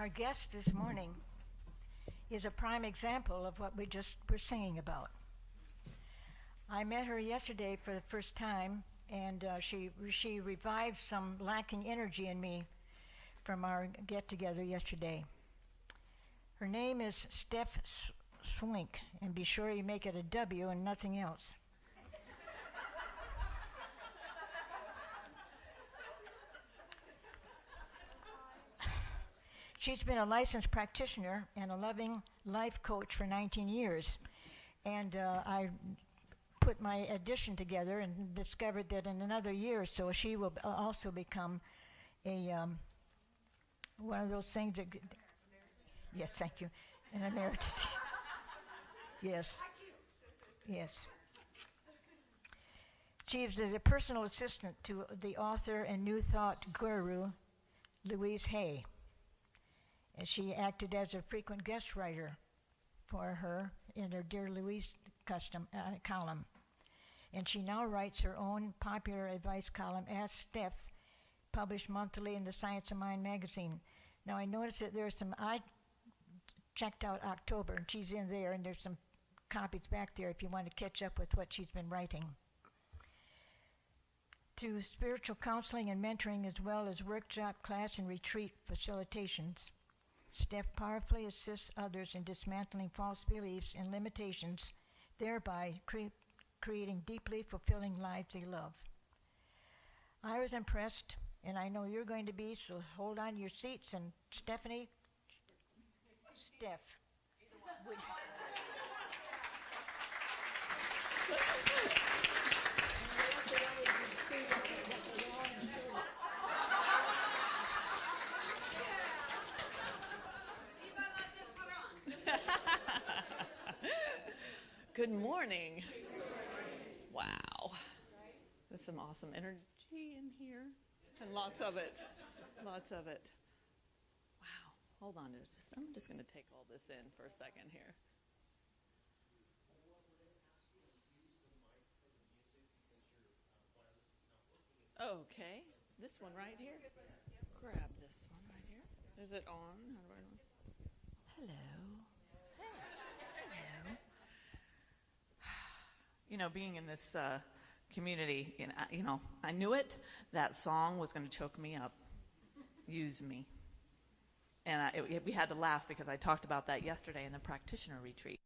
Our guest this morning is a prime example of what we just were singing about. I met her yesterday for the first time, and she revived some lacking energy in me from our get-together yesterday. Her name is Stef Swink, and be sure you make it a W and nothing else. She's been a licensed practitioner and a loving life coach for 19 years. And I put my addition together and discovered that in another year or so she will also become a one of those things that... Yes, thank you. An emeritus. Yes. Yes. She is the personal assistant to the author and New Thought guru, Louise Hay. And she acted as a frequent guest writer for her in her Dear Louise column. And she now writes her own popular advice column, Ask Stef, published monthly in the Science of Mind magazine. Now I noticed that there's some, I checked out October, and she's in there, and there's some copies back there if you want to catch up with what she's been writing. Through spiritual counseling and mentoring, as well as workshop, class, and retreat facilitations, Stef powerfully assists others in dismantling false beliefs and limitations, thereby creating deeply fulfilling lives they love. I was impressed, and I know you're going to be, so hold on to your seats. And Stephanie, Stef, would Good morning. Wow. There's some awesome energy in here. And lots of it. Lots of it. Wow. Hold on. I'm just going to take all this in for a second here. Okay. This one right here. Grab this one right here. Is it on? How do I know? Hello. Hello. You know, being in this community, I knew it. That song was going to choke me up. Use me. And we had to laugh because I talked about that yesterday in the practitioner retreat.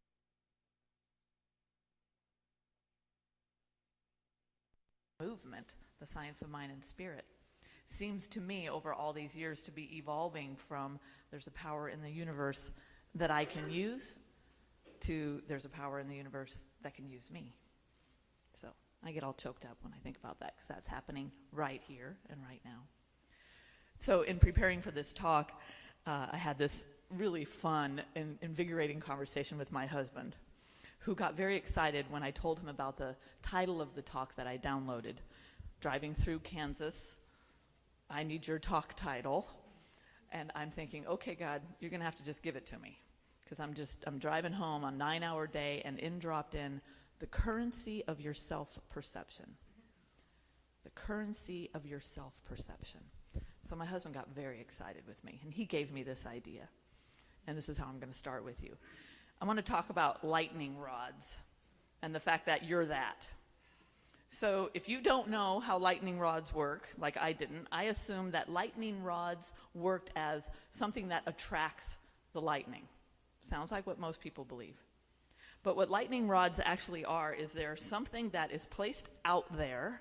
Movement, the science of mind and spirit, seems to me over all these years to be evolving from there's a power in the universe that I can use to there's a power in the universe that can use me. So I get all choked up when I think about that because that's happening right here and right now. So in preparing for this talk, I had this really fun and invigorating conversation with my husband, who got very excited when I told him about the title of the talk that I downloaded. Driving through Kansas, I need your talk title. And I'm thinking, okay, God, you're going to have to just give it to me. Because I'm driving home on a 9-hour day, and dropped in the currency of your self-perception. The currency of your self-perception. So my husband got very excited with me, and he gave me this idea. And this is how I'm going to start with you. I want to talk about lightning rods and the fact that you're that. So if you don't know how lightning rods work, like I didn't, I assumed that lightning rods worked as something that attracts the lightning. Sounds like what most people believe. But what lightning rods actually are is they're something that is placed out there,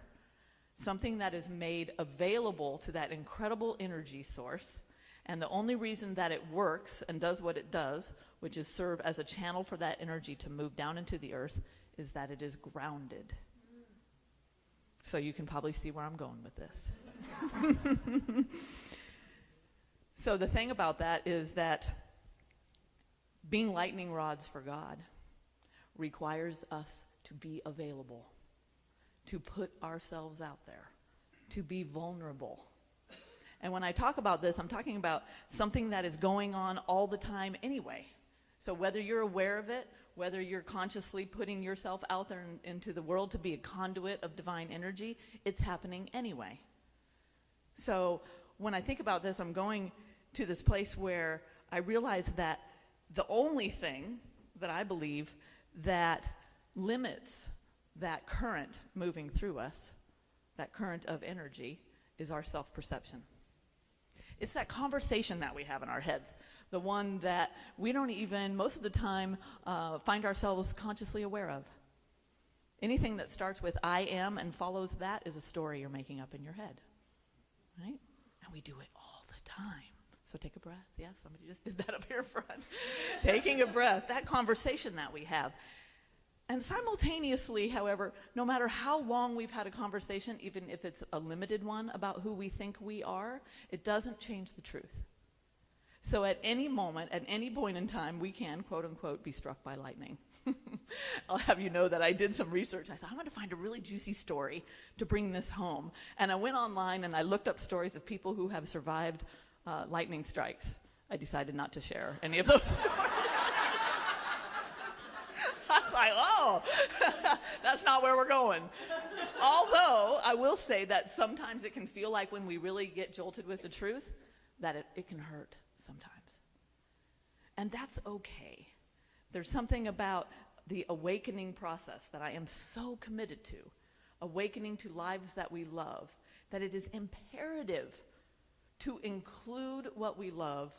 something that is made available to that incredible energy source, and the only reason that it works and does what it does, which is serve as a channel for that energy to move down into the earth, is that it is grounded. So you can probably see where I'm going with this. So the thing about that is that being lightning rods for God requires us to be available, to put ourselves out there, to be vulnerable. And when I talk about this, I'm talking about something that is going on all the time anyway. So whether you're aware of it, whether you're consciously putting yourself out there into the world to be a conduit of divine energy, it's happening anyway. So when I think about this, I'm going to this place where I realized that the only thing that I believe that limits that current moving through us, that current of energy, is our self-perception. It's that conversation that we have in our heads, the one that we don't even, most of the time, find ourselves consciously aware of. Anything that starts with I am and follows that is a story you're making up in your head, right? And we do it all the time. So take a breath. Yes, somebody just did that up here front. Taking a breath, that conversation that we have. And simultaneously, however, no matter how long we've had a conversation, even if it's a limited one about who we think we are, it doesn't change the truth. So at any moment, at any point in time, we can, quote unquote, be struck by lightning. I'll have you know that I did some research. I thought, I'm going to find a really juicy story to bring this home. And I went online and I looked up stories of people who have survived lightning strikes. I decided not to share any of those stories. I was like, oh, that's not where we're going. Although, I will say that sometimes it can feel like when we really get jolted with the truth, that it can hurt sometimes. And that's okay. There's something about the awakening process that I am so committed to, awakening to lives that we love, that it is imperative to include what we love,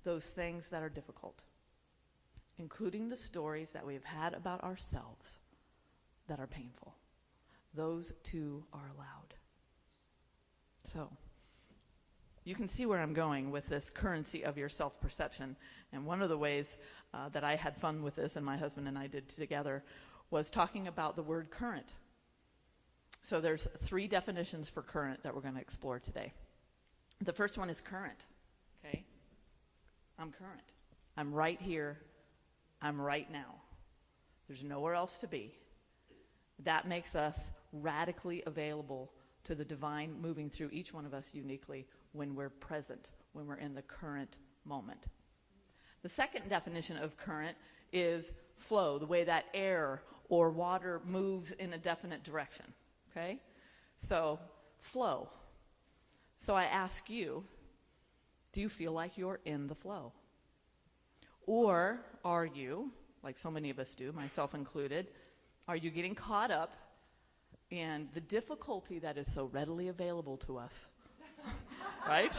those things that are difficult, including the stories that we've had about ourselves that are painful. Those too are allowed. So, you can see where I'm going with this currency of your self-perception. And one of the ways that I had fun with this, and my husband and I did together, was talking about the word current. So there's 3 definitions for current that we're going to explore today. The first one is current, okay? I'm current. I'm right here. I'm right now. There's nowhere else to be. That makes us radically available to the divine moving through each one of us uniquely when we're present, when we're in the current moment. The second definition of current is flow, the way that air or water moves in a definite direction, okay? So, flow. So I ask you, do you feel like you're in the flow? Or are you, like so many of us do, myself included, are you getting caught up in the difficulty that is so readily available to us, right?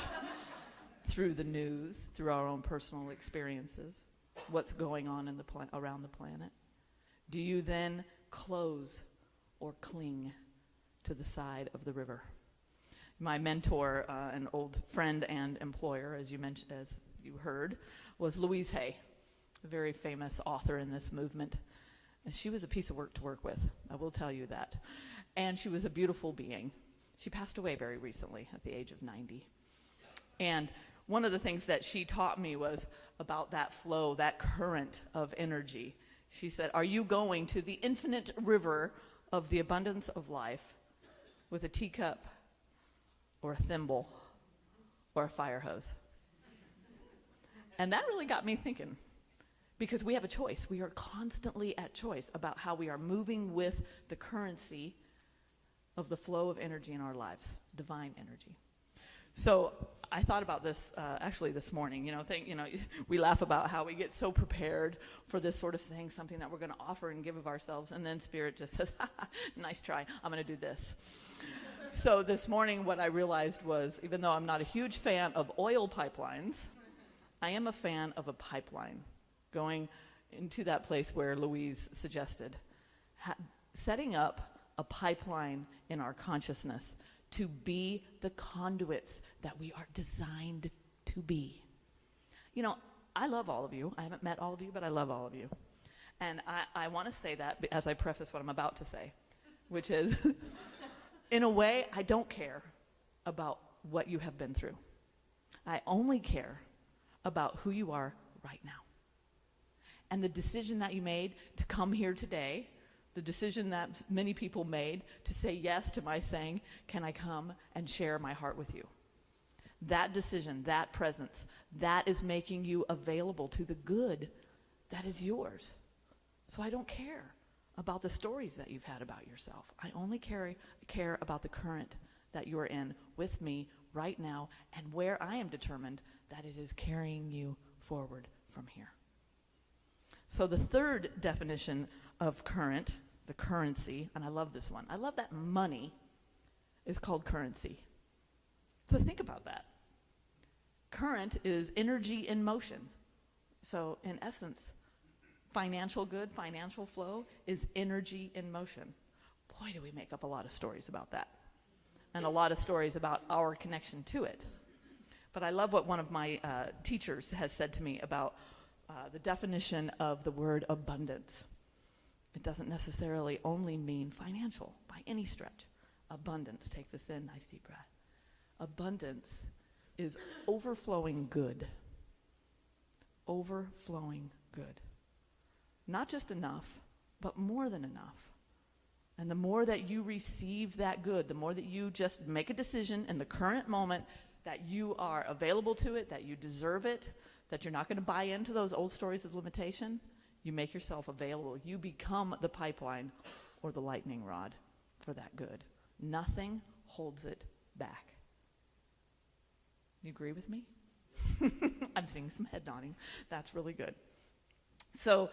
Through the news, through our own personal experiences, what's going on in around the planet? Do you then close or cling to the side of the river? My mentor, an old friend and employer, as you mentioned, as you heard, was Louise Hay, a very famous author in this movement. And she was a piece of work to work with, I will tell you that. And she was a beautiful being. She passed away very recently at the age of 90. And one of the things that she taught me was about that flow, that current of energy. She said, are you going to the infinite river of the abundance of life with a teacup or a thimble or a fire hose? And that really got me thinking, because we have a choice. We are constantly at choice about how we are moving with the currency of the flow of energy in our lives, divine energy. So I thought about this actually this morning. We laugh about how we get so prepared for this sort of thing, something that we're going to offer and give of ourselves, and then Spirit just says, nice try, I'm going to do this. So this morning what I realized was, even though I'm not a huge fan of oil pipelines, I am a fan of a pipeline, going into that place where Louise suggested, setting up a pipeline in our consciousness to be the conduits that we are designed to be. I love all of you. I haven't met all of you, but I love all of you. And I want to say that as I preface what I'm about to say, which is, in a way, I don't care about what you have been through. I only care about who you are right now. And the decision that you made to come here today, the decision that many people made to say yes to my saying, can I come and share my heart with you? That decision, that presence, that is making you available to the good that is yours. So I don't care about the stories that you've had about yourself. I only care about the current that you're in with me right now, and where I am determined that it is carrying you forward from here. So the third definition of current, the currency, and I love this one. I love that money is called currency. So think about that. Current is energy in motion. So in essence, financial good, financial flow is energy in motion. Boy, do we make up a lot of stories about that. And a lot of stories about our connection to it. But I love what one of my teachers has said to me about the definition of the word abundance. It doesn't necessarily only mean financial by any stretch. Abundance, take this in, nice deep breath. Abundance is overflowing good. Overflowing good. Not just enough, but more than enough. And the more that you receive that good, the more that you just make a decision in the current moment that you are available to it, that you deserve it, that you're not going to buy into those old stories of limitation, you make yourself available. You become the pipeline or the lightning rod for that good. Nothing holds it back. You agree with me? I'm seeing some head nodding. That's really good. So,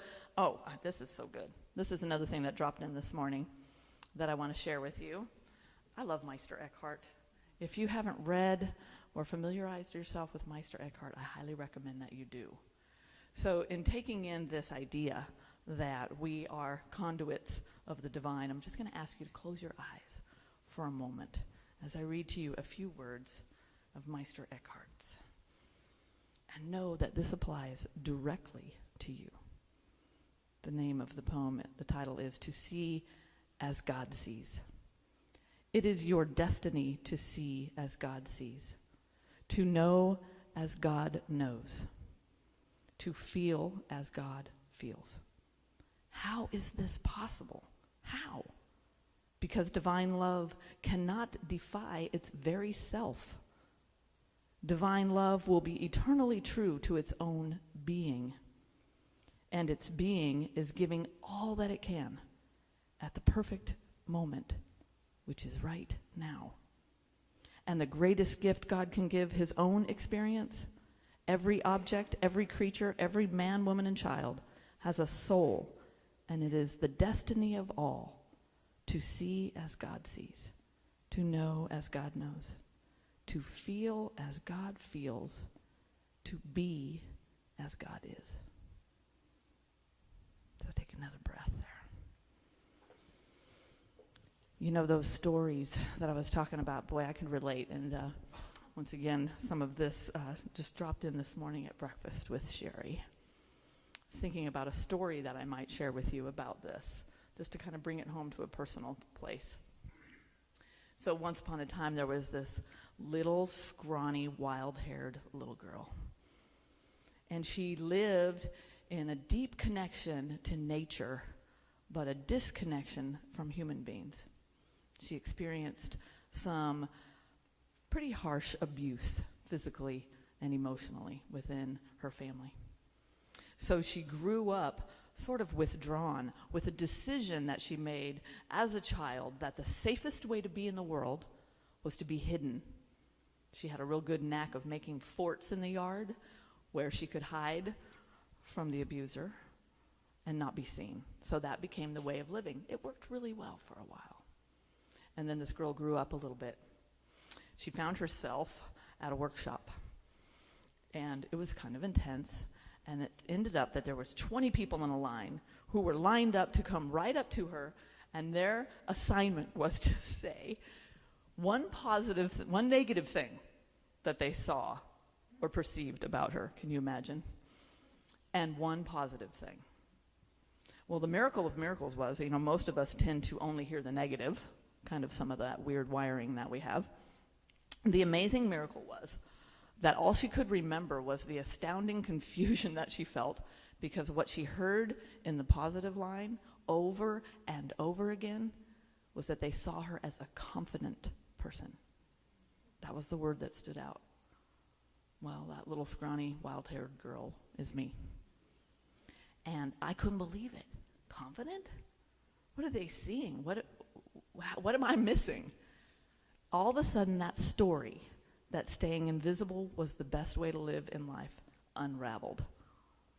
this is so good. This is another thing that dropped in this morning that I want to share with you. I love Meister Eckhart. If you haven't read or familiarized yourself with Meister Eckhart, I highly recommend that you do. So in taking in this idea that we are conduits of the divine, I'm just going to ask you to close your eyes for a moment as I read to you a few words of Meister Eckhart's. And know that this applies directly to you. The name of the poem, the title is To See as God Sees. It is your destiny to see as God sees, to know as God knows, to feel as God feels. How is this possible? How? Because divine love cannot defy its very self. Divine love will be eternally true to its own being, and its being is giving all that it can at the perfect moment, which is right now. And the greatest gift God can give, his own experience, every object, every creature, every man, woman, and child has a soul, and it is the destiny of all to see as God sees, to know as God knows, to feel as God feels, to be as God is. So take another breath there. You know those stories that I was talking about, boy, I can relate. And once again, some of this just dropped in this morning at breakfast with Sherry. I was thinking about a story that I might share with you about this, just to kind of bring it home to a personal place. So once upon a time, there was this little, scrawny, wild-haired little girl. And she lived in a deep connection to nature, but a disconnection from human beings. She experienced some pretty harsh abuse, physically and emotionally, within her family. So she grew up sort of withdrawn with a decision that she made as a child that the safest way to be in the world was to be hidden. She had a real good knack of making forts in the yard where she could hide from the abuser and not be seen. So that became the way of living. It worked really well for a while. And then this girl grew up a little bit. She found herself at a workshop, and it was kind of intense. And it ended up that there was 20 people in a line who were lined up to come right up to her, and their assignment was to say one negative thing that they saw or perceived about her. Can you imagine? And one positive thing. Well, the miracle of miracles was, most of us tend to only hear the negative, kind of some of that weird wiring that we have. The amazing miracle was that all she could remember was the astounding confusion that she felt, because what she heard in the positive line over and over again was that they saw her as a confident person. That was the word that stood out. Well, that little scrawny, wild-haired girl is me. And I couldn't believe it. Confident? What are they seeing? What am I missing? All of a sudden, that story that staying invisible was the best way to live in life, unraveled.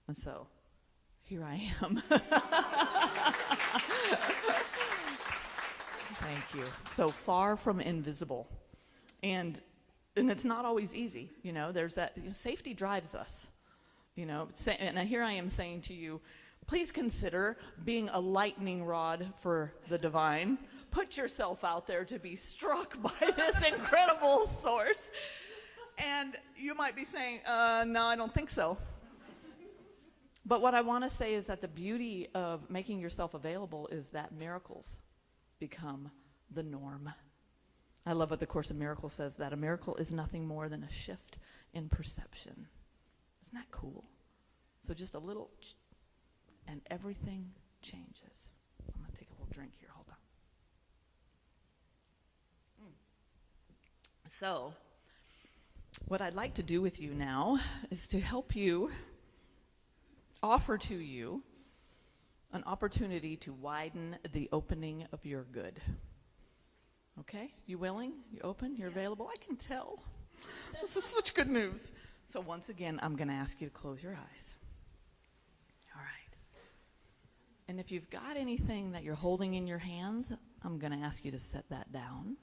And so, here I am. Thank you. So far from invisible. And it's not always easy, you know, there's that, safety drives us, you know, and here I am saying to you, please consider being a lightning rod for the divine. Put yourself out there to be struck by this incredible source. And you might be saying, no, I don't think so. But what I want to say is that the beauty of making yourself available is that miracles become the norm. I love what the Course in Miracles says, that a miracle is nothing more than a shift in perception. Isn't that cool? So just a little, and everything changes. I'm going to take a little drink here. Hold on. So, what I'd like to do with you now is to help you, offer to you an opportunity to widen the opening of your good. Okay? You willing? You open? You're available? I can tell. This is such good news. So once again, I'm going to ask you to close your eyes. All right. And if you've got anything that you're holding in your hands, I'm going to ask you to set that down.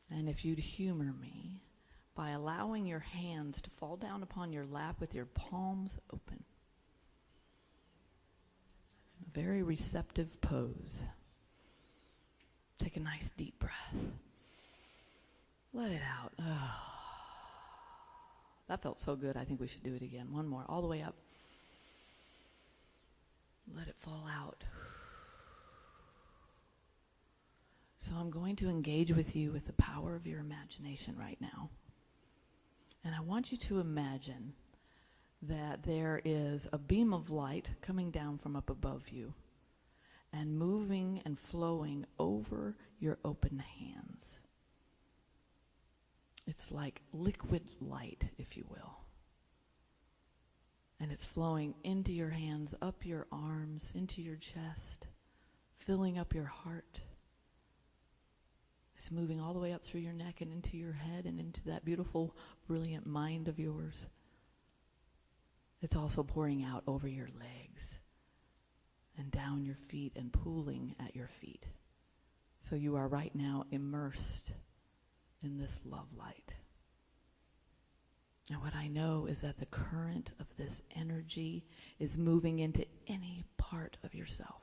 And if you'd humor me by allowing your hands to fall down upon your lap with your palms open. A very receptive pose. Take a nice deep breath. Let it out. Oh. That felt so good. I think we should do it again. One more, all the way up. Let it fall out. So I'm going to engage with you with the power of your imagination right now. And I want you to imagine that there is a beam of light coming down from up above you and moving and flowing over your open hands. It's like liquid light, if you will. And it's flowing into your hands, up your arms, into your chest, filling up your heart. It's moving all the way up through your neck and into your head and into that beautiful, brilliant mind of yours. It's also pouring out over your legs and down your feet and pooling at your feet. So you are right now immersed in this love light. And what I know is that the current of this energy is moving into any part of yourself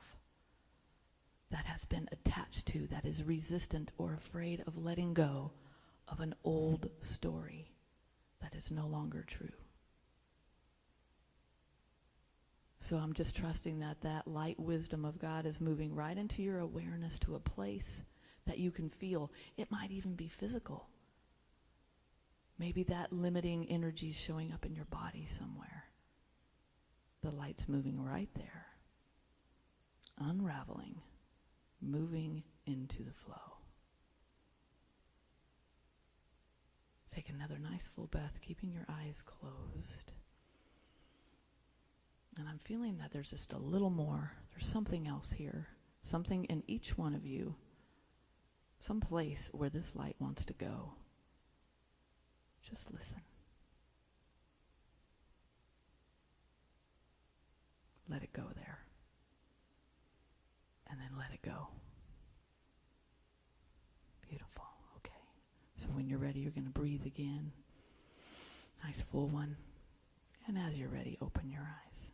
that has been attached to, that is resistant or afraid of letting go of an old story that is no longer true. So I'm just trusting that that light wisdom of God is moving right into your awareness to a place that you can feel. It might even be physical. Maybe that limiting energy is showing up in your body somewhere. The light's moving right there. Unraveling, moving into the flow. Take another nice full breath, keeping your eyes closed. And I'm feeling that there's just a little more. There's something else here. Something in each one of you. Some place where this light wants to go. Just listen. Let it go there. And then let it go. Beautiful. Okay. So when you're ready, you're going to breathe again. Nice full one. And as you're ready, open your eyes.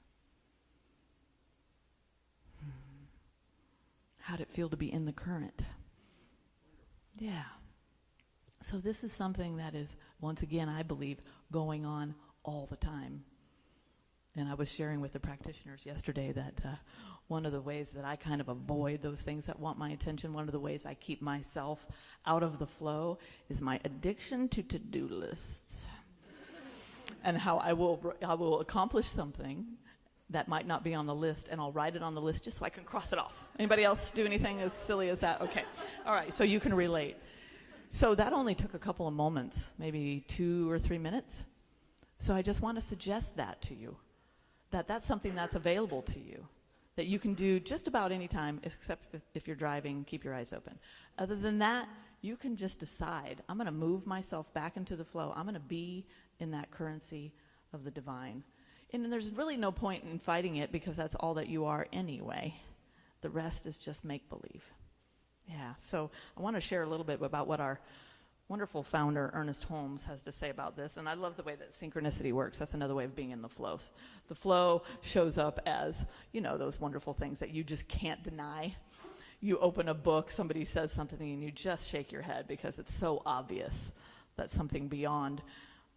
How'd it feel to be in the current? Yeah. So this is something that is, once again, I believe, going on all the time. And I was sharing with the practitioners yesterday that one of the ways that I kind of avoid those things that want my attention, one of the ways I keep myself out of the flow is my addiction to to-do lists. And how I will accomplish something that might not be on the list, and I'll write it on the list just so I can cross it off. Anybody else do anything as silly as that? Okay. All right, so you can relate. So that only took a couple of moments, maybe 2 or 3 minutes. So I just want to suggest that to you, that that's something that's available to you, that you can do just about any time, except if you're driving, keep your eyes open. Other than that, you can just decide, I'm going to move myself back into the flow. I'm going to be in that currency of the divine. And there's really no point in fighting it because that's all that you are anyway. The rest is just make-believe. Yeah, so I want to share a little bit about what our wonderful founder, Ernest Holmes, has to say about this. And I love the way that synchronicity works. That's another way of being in the flow. The flow shows up as, those wonderful things that you just can't deny. You open a book, somebody says something, and you just shake your head because it's so obvious that something beyond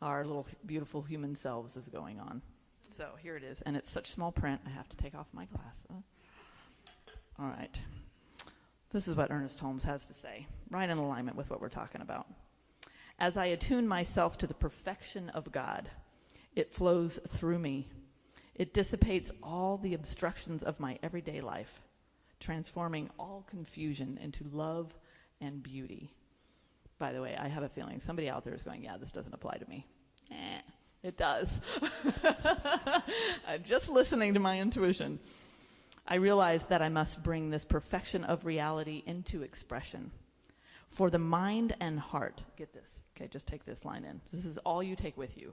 our little beautiful human selves is going on. So here it is, and it's such small print, I have to take off my glasses. All right. This is what Ernest Holmes has to say, right in alignment with what we're talking about. As I attune myself to the perfection of God, it flows through me. It dissipates all the obstructions of my everyday life, transforming all confusion into love and beauty. By the way, I have a feeling somebody out there is going, yeah, this doesn't apply to me. It does. I'm just listening to my intuition. I realize that I must bring this perfection of reality into expression. For the mind and heart, get this, okay, just take this line in. This is all you take with you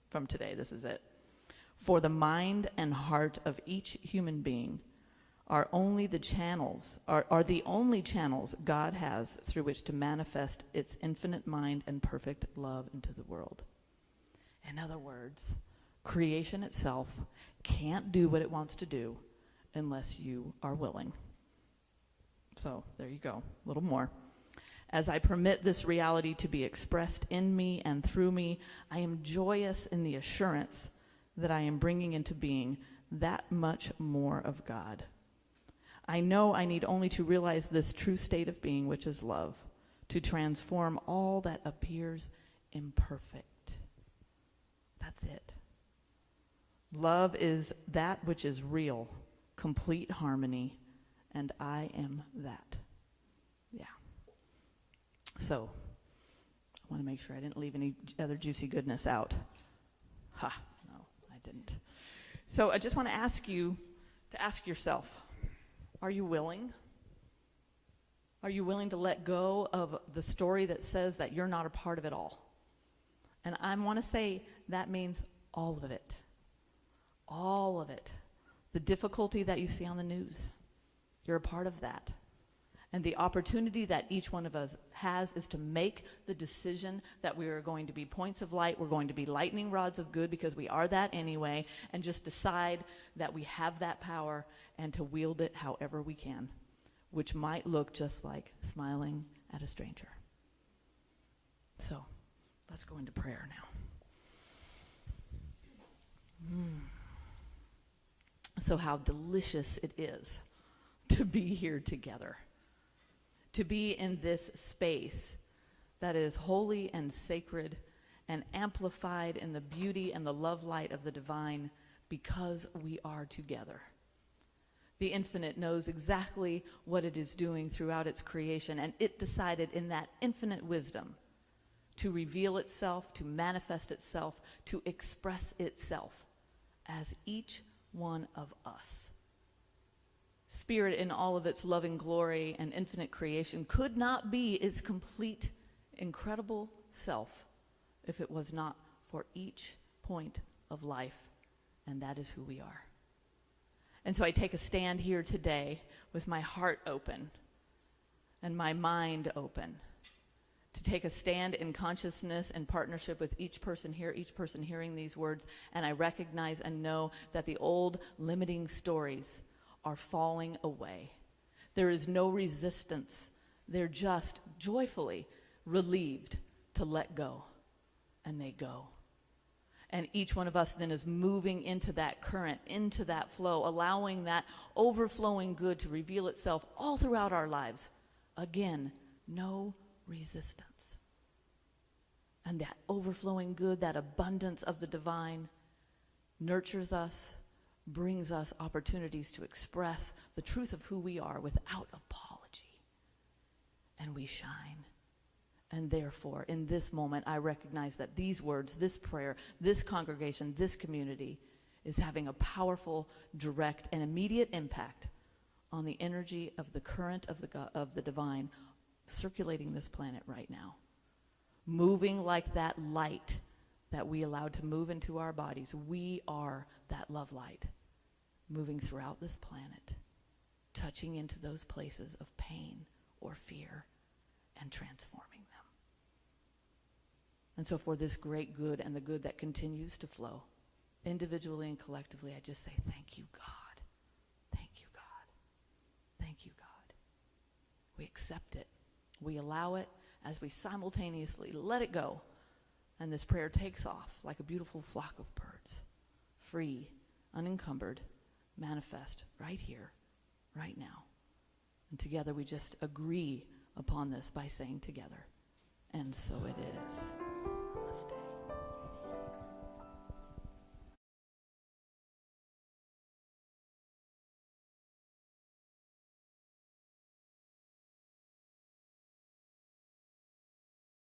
from today, this is it. For the mind and heart of each human being are the only channels God has through which to manifest its infinite mind and perfect love into the world. In other words, creation itself can't do what it wants to do unless you are willing. So there you go, a little more. As I permit this reality to be expressed in me and through me, I am joyous in the assurance that I am bringing into being that much more of God. I know I need only to realize this true state of being, which is love, to transform all that appears imperfect. That's it. Love is that which is real, complete harmony, and I am that. Yeah. So, I want to make sure I didn't leave any other juicy goodness out. No, I didn't. So I just want to ask you to ask yourself, are you willing? Are you willing to let go of the story that says that you're not a part of it all? And I want to say that means all of it. All of it. The difficulty that you see on the news, you're a part of that. And the opportunity that each one of us has is to make the decision that we are going to be points of light, we're going to be lightning rods of good because we are that anyway, and just decide that we have that power and to wield it however we can, which might look just like smiling at a stranger. So, let's go into prayer now. So how delicious it is to be here together, to be in this space that is holy and sacred and amplified in the beauty and the love light of the divine because we are together. The infinite knows exactly what it is doing throughout its creation, and it decided in that infinite wisdom to reveal itself, to manifest itself, to express itself as each one of us. Spirit in all of its loving glory and infinite creation could not be its complete, incredible self if it was not for each point of life, and that is who we are. And so I take a stand here today with my heart open and my mind open to take a stand in consciousness and partnership with each person here, each person hearing these words, and I recognize and know that the old limiting stories are falling away. There is no resistance. They're just joyfully relieved to let go, and they go. And each one of us then is moving into that current, into that flow, allowing that overflowing good to reveal itself all throughout our lives. Again, no resistance. And that overflowing good, that abundance of the divine nurtures us, brings us opportunities to express the truth of who we are without apology. And we shine. And therefore, in this moment, I recognize that these words, this prayer, this congregation, this community is having a powerful, direct, and immediate impact on the energy of the current of the divine circulating this planet right now. Moving like that light that we allowed to move into our bodies. We are that love light moving throughout this planet, touching into those places of pain or fear and transforming them. And so for this great good and the good that continues to flow, individually and collectively, I just say, thank you, God. Thank you, God. Thank you, God. We accept it. We allow it as we simultaneously let it go. And this prayer takes off like a beautiful flock of birds, free, unencumbered, manifest right here, right now. And together we just agree upon this by saying together, and so it is.